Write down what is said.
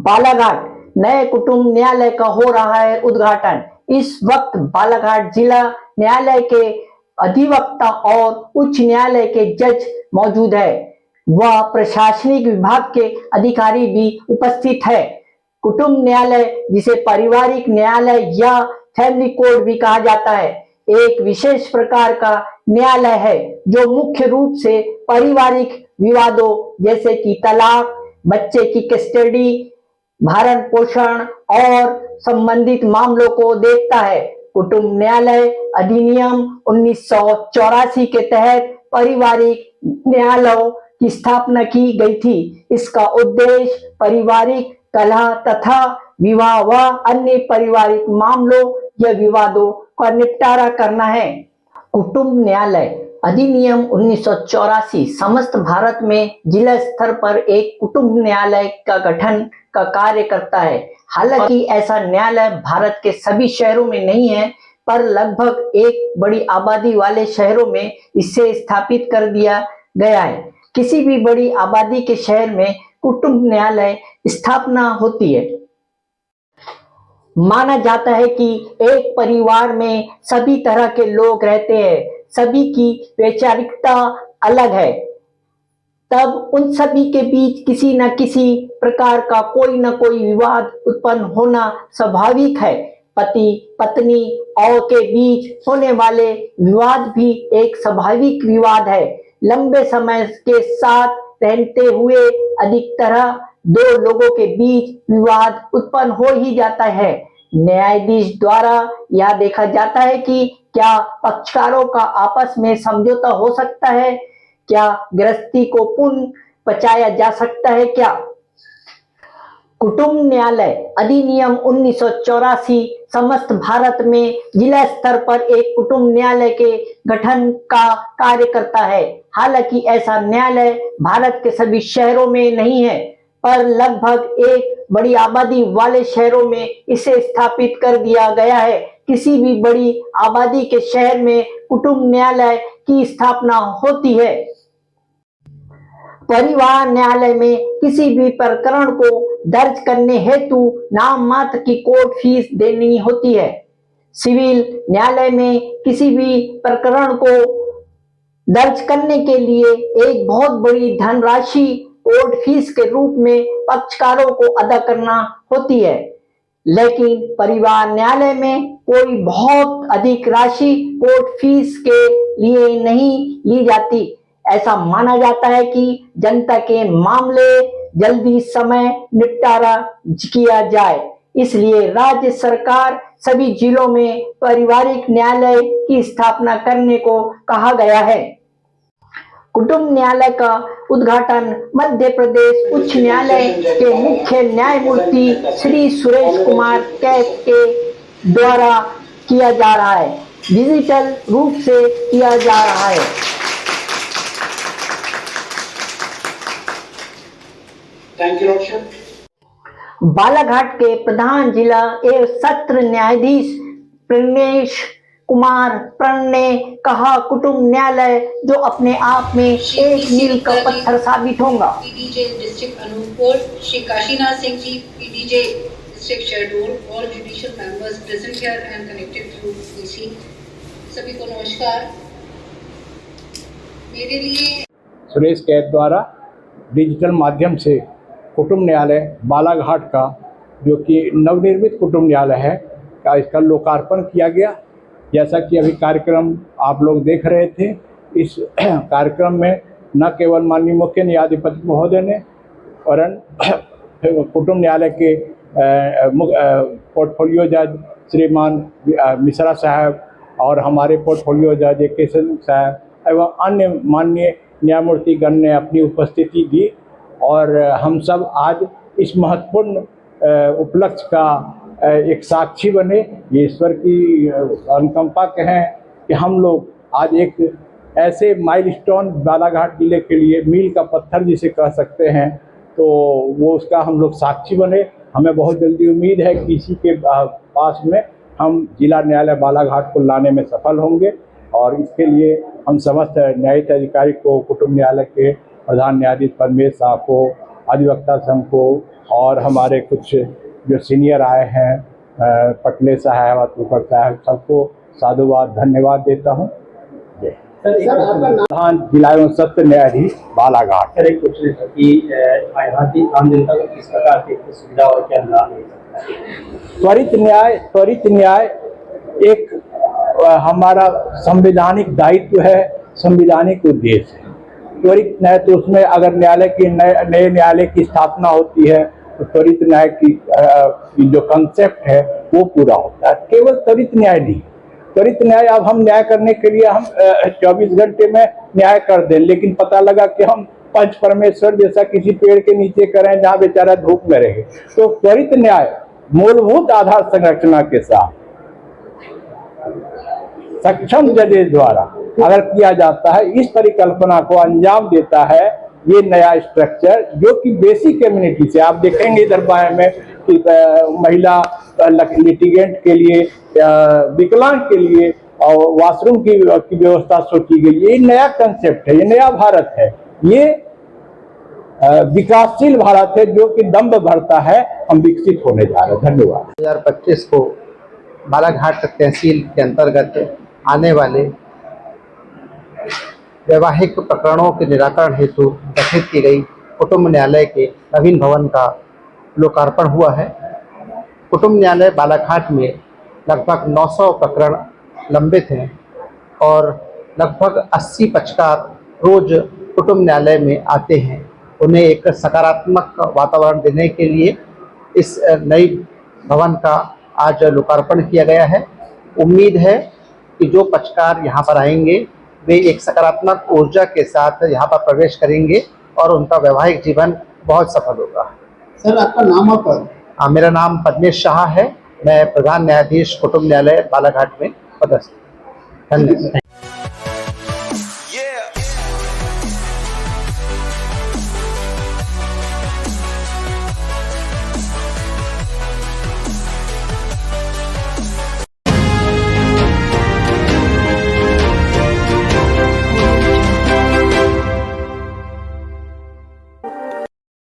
बालाघाट नए कुटुंब न्यायालय का हो रहा है उद्घाटन। इस वक्त बालाघाट जिला न्यायालय के अधिवक्ता और उच्च न्यायालय के जज मौजूद है। वह प्रशासनिक विभाग के अधिकारी भी उपस्थित है। कुटुंब न्यायालय, जिसे पारिवारिक न्यायालय या फैमिली कोर्ट भी कहा जाता है, एक विशेष प्रकार का न्यायालय है जो मुख्य रूप से पारिवारिक विवादों जैसे कि तलाक, बच्चे की कस्टडी, भरण पोषण और संबंधित मामलों को देखता है। कुटुंब न्यायालय अधिनियम 1984 के तहत पारिवारिक न्यायालयों की स्थापना की गई थी। इसका उद्देश्य पारिवारिक कलह तथा विवाह व अन्य पारिवारिक मामलों या विवादों का निपटारा करना है। कुटुंब न्यायालय अधिनियम 1984 समस्त भारत में जिला स्तर पर एक कुटुंब न्यायालय का गठन का कार्य करता है। हालांकि ऐसा न्यायालय भारत के सभी शहरों में नहीं है, पर लगभग एक बड़ी आबादी वाले शहरों में इसे स्थापित कर दिया गया है। किसी भी बड़ी आबादी के शहर में कुटुंब न्यायालय स्थापना होती है। माना जाता है कि एक परिवार में सभी तरह के लोग रहते हैं, सभी की वैचारिकता अलग है, तब उन सभी के बीच किसी न किसी प्रकार का कोई न कोई विवाद उत्पन्न होना स्वाभाविक है। पति पत्नी और के बीच होने वाले विवाद भी एक स्वाभाविक विवाद है। लंबे समय के साथ रहते हुए अधिकतर दो लोगों के बीच विवाद उत्पन्न हो ही जाता है। न्यायाधीश द्वारा यह देखा जाता है कि क्या पक्षकारों का आपस में समझौता हो सकता है, क्या गृहस्थी को पुनः बचाया जा सकता है। क्या कुटुंब न्यायालय अधिनियम 1984 समस्त भारत में जिला स्तर पर एक कुटुंब न्यायालय के गठन का कार्य करता है। हालांकि ऐसा न्यायालय भारत के सभी शहरों में नहीं है, पर लगभग एक बड़ी आबादी वाले शहरों में इसे स्थापित कर दिया गया है। किसी भी बड़ी आबादी के शहर में कुटुंब न्यायालय की स्थापना होती है। परिवार न्यायालय में किसी भी प्रकरण को दर्ज करने हेतु नाम मात्र की कोर्ट फीस देनी होती है। सिविल न्यायालय में किसी भी प्रकरण को दर्ज करने के लिए एक बहुत बड़ी धनराशि कोर्ट फीस के रूप में पक्षकारों को अदा करना होती है, लेकिन परिवार न्यायालय में कोई बहुत अधिक राशि कोर्ट फीस के लिए नहीं ली जाती। ऐसा माना जाता है कि जनता के मामले जल्दी समय निपटारा किया जाए, इसलिए राज्य सरकार सभी जिलों में पारिवारिक न्यायालय की स्थापना करने को कहा गया है। कुटुंब न्यायालय का उद्घाटन मध्य प्रदेश उच्च न्यायालय के मुख्य न्यायमूर्ति श्री सुरेश कुमार कैत के द्वारा किया जा रहा है। डिजिटल रूप से किया जा रहा है। Thank you. बालाघाट के प्रधान जिला एवं सत्र न्यायाधीश प्रणेश कुमार प्रण ने कहा, कुटुंब न्यायालय जो अपने आप में एक मील का पत्थर साबित होगा। PDJ district Anuppur, Shri Kashinath Singh ji, PDJ district Shahdol, all judicial members present here and connected through PC, सभी को नमस्कार। मेरे लिए सुरेश कैत द्वारा डिजिटल माध्यम से कुटुंब न्यायालय बालाघाट का, जो कि नवनिर्मित कुटुंब न्यायालय है, का इसका लोकार्पण किया गया। जैसा कि अभी कार्यक्रम आप लोग देख रहे थे, इस कार्यक्रम में न केवल माननीय मुख्य न्यायाधिपति महोदय ने वरन कुटुंब न्यायालय के पोर्टफोलियो जज श्रीमान मिश्रा साहब और हमारे पोर्टफोलियो जज केशव साहब एवं अन्य माननीय न्यायमूर्तिगण ने अपनी उपस्थिति दी और हम सब आज इस महत्वपूर्ण उपलक्ष्य का एक साक्षी बने। ये ईश्वर की अनुकंपा कहें कि हम लोग आज एक ऐसे माइलस्टोन बालाघाट जिले के लिए मील का पत्थर जिसे कह सकते हैं, तो वो उसका हम लोग साक्षी बने। हमें बहुत जल्दी उम्मीद है कि इसी के पास में हम जिला न्यायालय बालाघाट को लाने में सफल होंगे और इसके लिए हम समस्त न्यायिक अधिकारी को, कुटुंब न्यायालय के प्रधान न्यायाधीश परमेश साहब को अधिवक्ता संघ को और हमारे कुछ जो सीनियर आए हैं, पटले साहब, अतुकर साहब, सबको साधुवाद धन्यवाद देता हूँ। सर आपका नाम प्रधान जिला एवं सत्र न्यायाधीश बालाघाट। सर एक पूछ रहे थे कि यहाँ की आम जनता को किस प्रकार की सुविधा और क्या लाभ मिल सकता है? त्वरित न्याय एक हमारा संवैधानिक दायित्व है, संवैधानिक उद्देश्य है। त्वरित न्याय तो उसमें अगर नए न्यायालय की स्थापना होती है तो त्वरित न्याय की जो कंसेप्ट है वो पूरा होता है। केवल त्वरित न्याय नहीं, त्वरित न्याय अब हम न्याय करने के लिए हम 24 घंटे में न्याय कर दें, लेकिन पता लगा कि हम पंच परमेश्वर जैसा किसी पेड़ के नीचे करें जहाँ बेचारा धूप में रहे। तो त्वरित न्याय मूलभूत आधार संरचना के साथ सक्षम जजेस द्वारा अगर किया जाता है, इस परिकल्पना को अंजाम देता है ये नया स्ट्रक्चर, जो कि बेसिक कम्युनिटी से आप देखेंगे इधर बाएं में कि महिला लिटिगेंट के लिए, विकलांग के लिए और वॉशरूम की व्यवस्था सोची गई। ये नया कंसेप्ट है, ये नया भारत है, ये विकासशील भारत है जो कि दम्भ भरता है। हम विकसित होने जा रहे हैं। धन्यवाद। 2025 को बालाघाट तहसील के अंतर्गत आने वाले वैवाहिक प्रकरणों के निराकरण हेतु गठित की गई कुटुंब न्यायालय के नवीन भवन का लोकार्पण हुआ है। कुटुंब न्यायालय बालाघाट में लगभग 900 प्रकरण लंबित हैं और लगभग 80 पक्षकार रोज कुटुंब न्यायालय में आते हैं। उन्हें एक सकारात्मक वातावरण देने के लिए इस नई भवन का आज लोकार्पण किया गया है। उम्मीद है कि जो पक्षकार यहाँ पर आएंगे वे एक सकारात्मक ऊर्जा के साथ यहाँ पर प्रवेश करेंगे और उनका वैवाहिक जीवन बहुत सफल होगा। सर आपका नाम और पद? मेरा नाम पद्मेश शाह है। मैं प्रधान न्यायाधीश कुटुंब न्यायालय बालाघाट में पदस्थ। धन्यवाद।